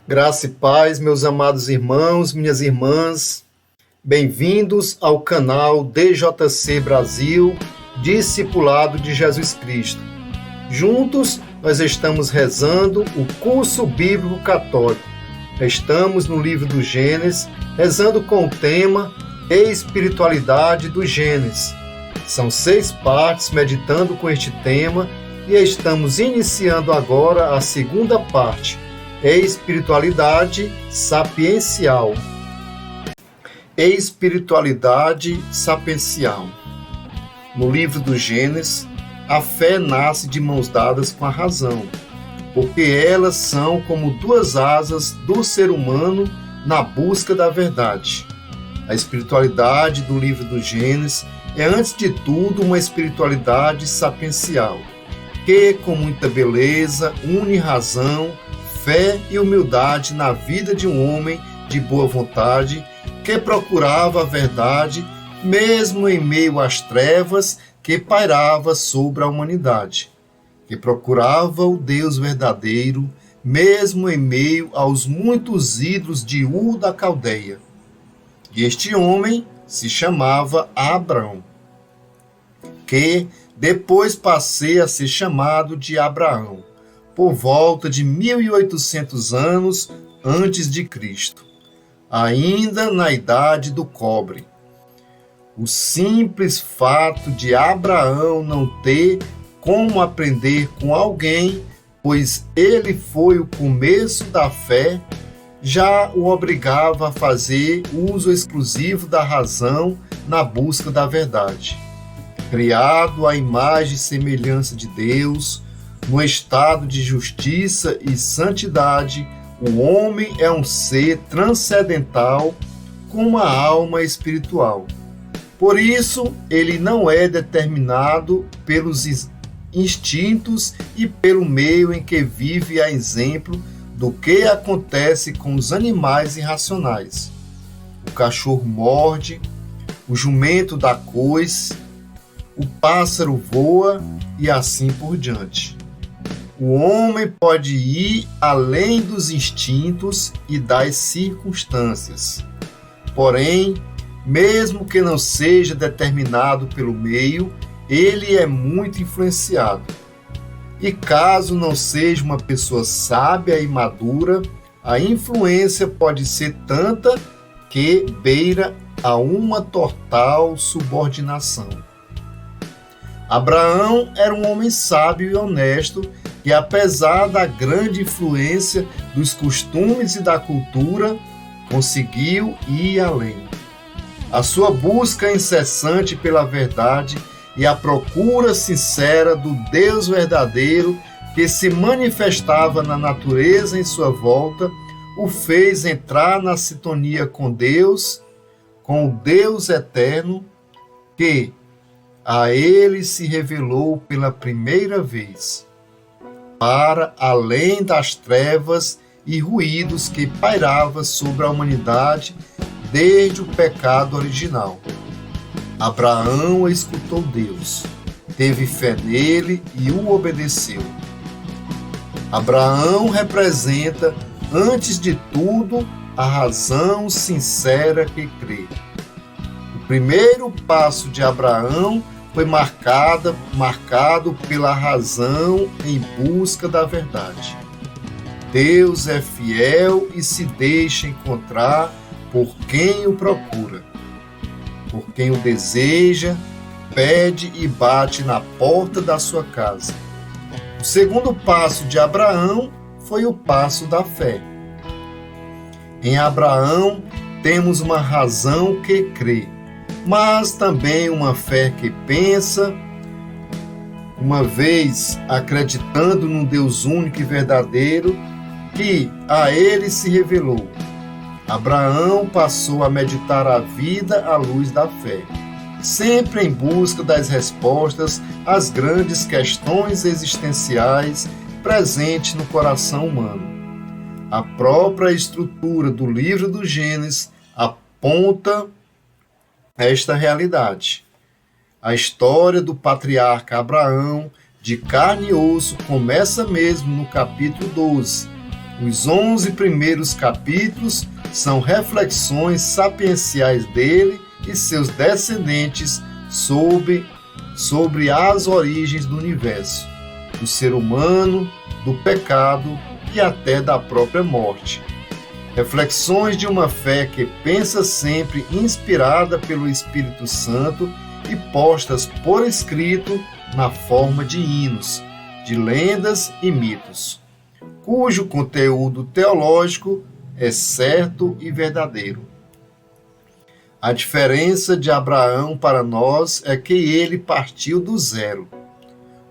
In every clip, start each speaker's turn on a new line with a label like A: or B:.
A: Graça e paz, meus amados irmãos, minhas irmãs, bem-vindos ao canal DJC Brasil, Discipulado de Jesus Cristo. Juntos, nós estamos rezando o curso bíblico católico. Estamos no livro do Gênesis, rezando com o tema Espiritualidade do Gênesis. São 6 partes meditando com este tema e estamos iniciando agora a segunda parte, Espiritualidade sapiencial. Espiritualidade sapiencial. No livro do Gênesis, a fé nasce de mãos dadas com a razão, porque elas são como 2 asas do ser humano na busca da verdade. A espiritualidade do livro do Gênesis é, antes de tudo, uma espiritualidade sapiencial, que, com muita beleza, une razão, fé e humildade na vida de um homem de boa vontade que procurava a verdade, mesmo em meio às trevas que pairava sobre a humanidade, que procurava o Deus verdadeiro, mesmo em meio aos muitos ídolos de Ur da Caldeia. E este homem se chamava Abraão, que depois passei a ser chamado de Abraão, por volta de 1800 anos antes de Cristo, ainda na idade do cobre. O simples fato de Abraão não ter como aprender com alguém, pois ele foi o começo da fé, já o obrigava a fazer uso exclusivo da razão na busca da verdade. Criado à imagem e semelhança de Deus, no estado de justiça e santidade, o homem é um ser transcendental com uma alma espiritual. Por isso, ele não é determinado pelos instintos e pelo meio em que vive, a exemplo do que acontece com os animais irracionais. O cachorro morde, o jumento dá coice, o pássaro voa e assim por diante. O homem pode ir além dos instintos e das circunstâncias. Porém, mesmo que não seja determinado pelo meio, ele é muito influenciado. E caso não seja uma pessoa sábia e madura, a influência pode ser tanta que beira a uma total subordinação. Abraão era um homem sábio e honesto, que, apesar da grande influência dos costumes e da cultura, conseguiu ir além. A sua busca incessante pela verdade e a procura sincera do Deus verdadeiro que se manifestava na natureza em sua volta, o fez entrar na sintonia com Deus, com o Deus eterno, que a ele se revelou pela primeira vez, para além das trevas e ruídos que pairava sobre a humanidade desde o pecado original. Abraão escutou Deus, teve fé nele e o obedeceu. Abraão representa, antes de tudo, a razão sincera que crê. O primeiro passo de Abraão foi marcado pela razão em busca da verdade. Deus é fiel e se deixa encontrar por quem o procura. Por quem o deseja, pede e bate na porta da sua casa. O segundo passo de Abraão foi o passo da fé. Em Abraão temos uma razão que crê, mas também uma fé que pensa, uma vez acreditando num Deus único e verdadeiro, que a ele se revelou. Abraão passou a meditar a vida à luz da fé, sempre em busca das respostas às grandes questões existenciais presentes no coração humano. A própria estrutura do livro do Gênesis aponta esta realidade. A história do patriarca Abraão, de carne e osso, começa mesmo no capítulo 12, Os 11 primeiros capítulos são reflexões sapienciais dele e seus descendentes sobre as origens do universo, do ser humano, do pecado e até da própria morte. Reflexões de uma fé que pensa sempre inspirada pelo Espírito Santo e postas por escrito na forma de hinos, de lendas e mitos, cujo conteúdo teológico é certo e verdadeiro. A diferença de Abraão para nós é que ele partiu do zero,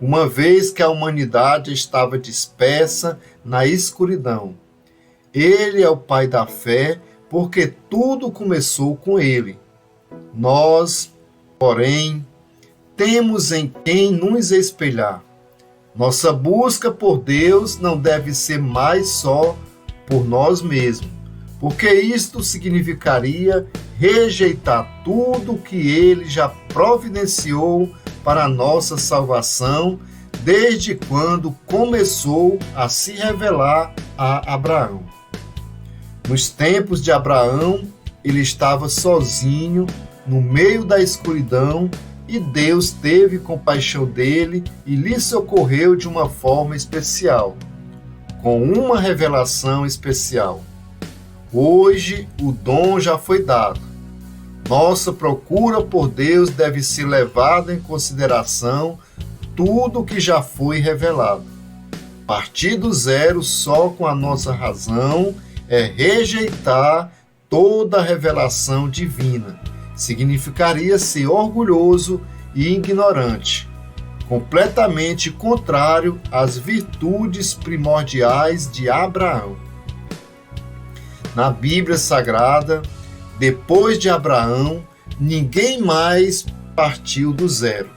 A: uma vez que a humanidade estava dispersa na escuridão. Ele é o pai da fé, porque tudo começou com ele. Nós, porém, temos em quem nos espelhar. Nossa busca por Deus não deve ser mais só por nós mesmos, porque isto significaria rejeitar tudo que ele já providenciou para a nossa salvação, desde quando começou a se revelar a Abraão. Nos tempos de Abraão, ele estava sozinho, no meio da escuridão, e Deus teve compaixão dele e lhe socorreu de uma forma especial, com uma revelação especial. Hoje, o dom já foi dado. Nossa procura por Deus deve ser levada em consideração tudo que já foi revelado. Partir do zero só com a nossa razão é rejeitar toda a revelação divina. Significaria ser orgulhoso e ignorante, completamente contrário às virtudes primordiais de Abraão. Na Bíblia Sagrada, depois de Abraão, ninguém mais partiu do zero.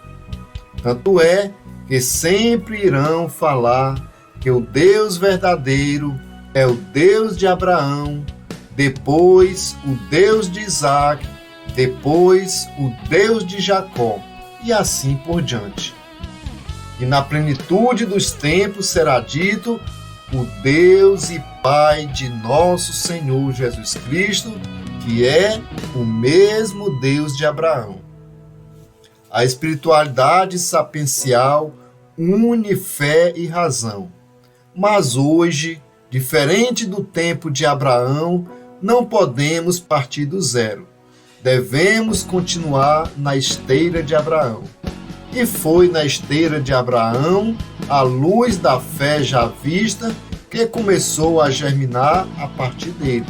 A: Tanto é que sempre irão falar que o Deus verdadeiro é o Deus de Abraão, depois o Deus de Isaac, depois o Deus de Jacó, e assim por diante. E na plenitude dos tempos será dito o Deus e Pai de nosso Senhor Jesus Cristo, que é o mesmo Deus de Abraão. A espiritualidade sapiencial une fé e razão. Mas hoje, diferente do tempo de Abraão, não podemos partir do zero. Devemos continuar na esteira de Abraão. E foi na esteira de Abraão, à luz da fé já vista, que começou a germinar a partir dele.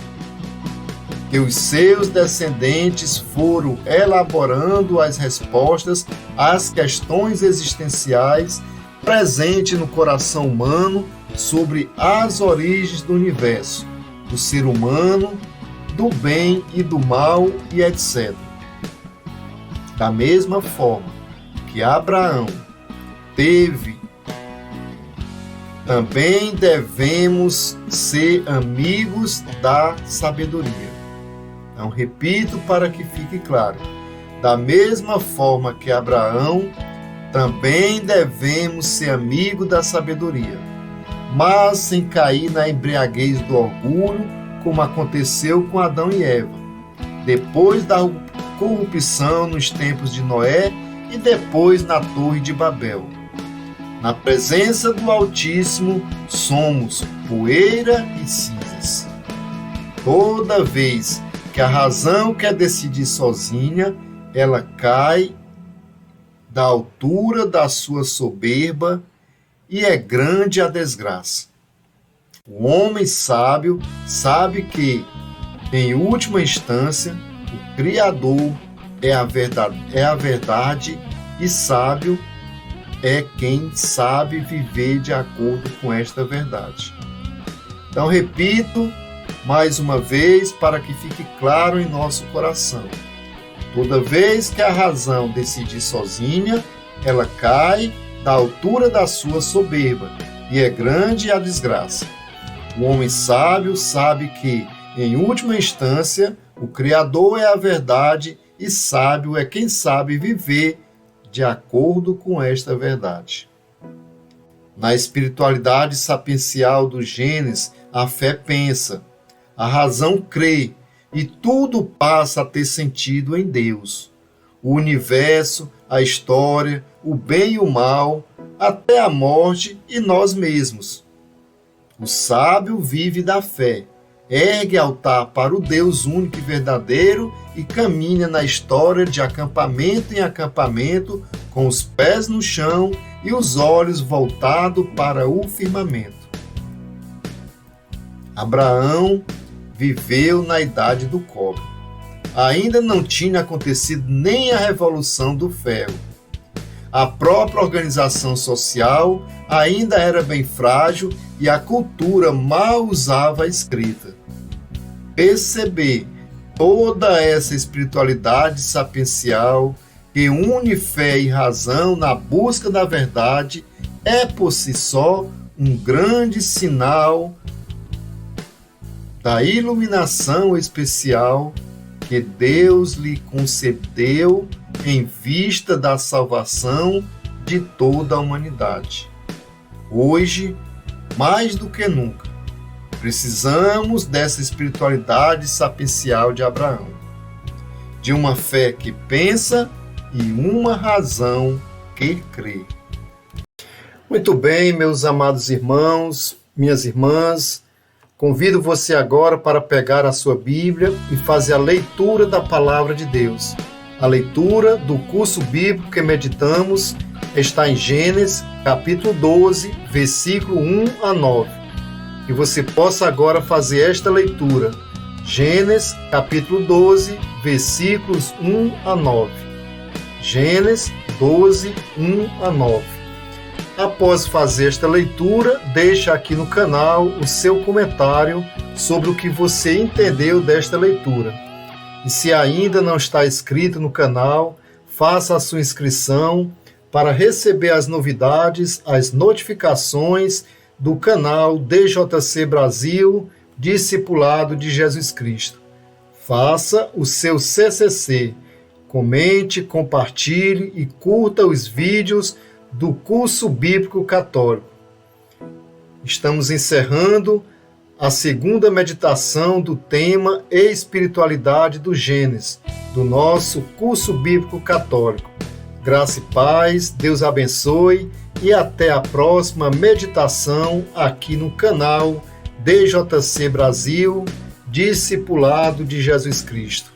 A: Que os seus descendentes foram elaborando as respostas às questões existenciais presentes no coração humano sobre as origens do universo, do ser humano, do bem e do mal e etc. Da mesma forma que Abraão teve, também devemos ser amigos da sabedoria. Então, repito para que fique claro. Da mesma forma que Abraão, também devemos ser amigos da sabedoria, mas sem cair na embriaguez do orgulho, como aconteceu com Adão e Eva, depois da corrupção nos tempos de Noé e depois na Torre de Babel. Na presença do Altíssimo, somos poeira e cinzas. Toda vez que a razão quer decidir sozinha, ela cai da altura da sua soberba e é grande a desgraça. O homem sábio sabe que, em última instância, o Criador é a verdade e sábio é quem sabe viver de acordo com esta verdade. Então, repito mais uma vez para que fique claro em nosso coração. Toda vez que a razão decidir sozinha, ela cai da altura da sua soberba e é grande a desgraça. O homem sábio sabe que, em última instância, o Criador é a verdade e sábio é quem sabe viver de acordo com esta verdade. Na espiritualidade sapiencial do Gênesis, A fé pensa, a razão crê, e tudo passa a ter sentido em Deus. O universo, a história, o bem e o mal, até a morte e nós mesmos. O sábio vive da fé, ergue altar para o Deus único e verdadeiro e caminha na história de acampamento em acampamento, com os pés no chão e os olhos voltados para o firmamento. Abraão viveu na idade do cobre. Ainda não tinha acontecido nem a Revolução do Ferro. A própria organização social ainda era bem frágil e a cultura mal usava a escrita. Perceber toda essa espiritualidade sapiencial que une fé e razão na busca da verdade é por si só um grande sinal da iluminação especial que Deus lhe concedeu em vista da salvação de toda a humanidade. Hoje, mais do que nunca, precisamos dessa espiritualidade sapiencial de Abraão, de uma fé que pensa e uma razão que crê. Muito bem, meus amados irmãos, minhas irmãs, convido você agora para pegar a sua Bíblia e fazer a leitura da Palavra de Deus. A leitura do curso bíblico que meditamos está em Gênesis, capítulo 12, versículo 1 a 9. Que você possa agora fazer esta leitura. Gênesis, capítulo 12, versículos 1 a 9. Gênesis 12, 1 a 9. Após fazer esta leitura, deixa aqui no canal o seu comentário sobre o que você entendeu desta leitura. E se ainda não está inscrito no canal, faça a sua inscrição para receber as novidades, as notificações do canal DJC Brasil, Discipulado de Jesus Cristo. Faça o seu CCC, comente, compartilhe e curta os vídeos do curso bíblico católico. Estamos encerrando a segunda meditação do tema Espiritualidade do Gênesis, do nosso curso bíblico católico. Graça e paz, Deus abençoe e até a próxima meditação aqui no canal DJC Brasil, Discipulado de Jesus Cristo.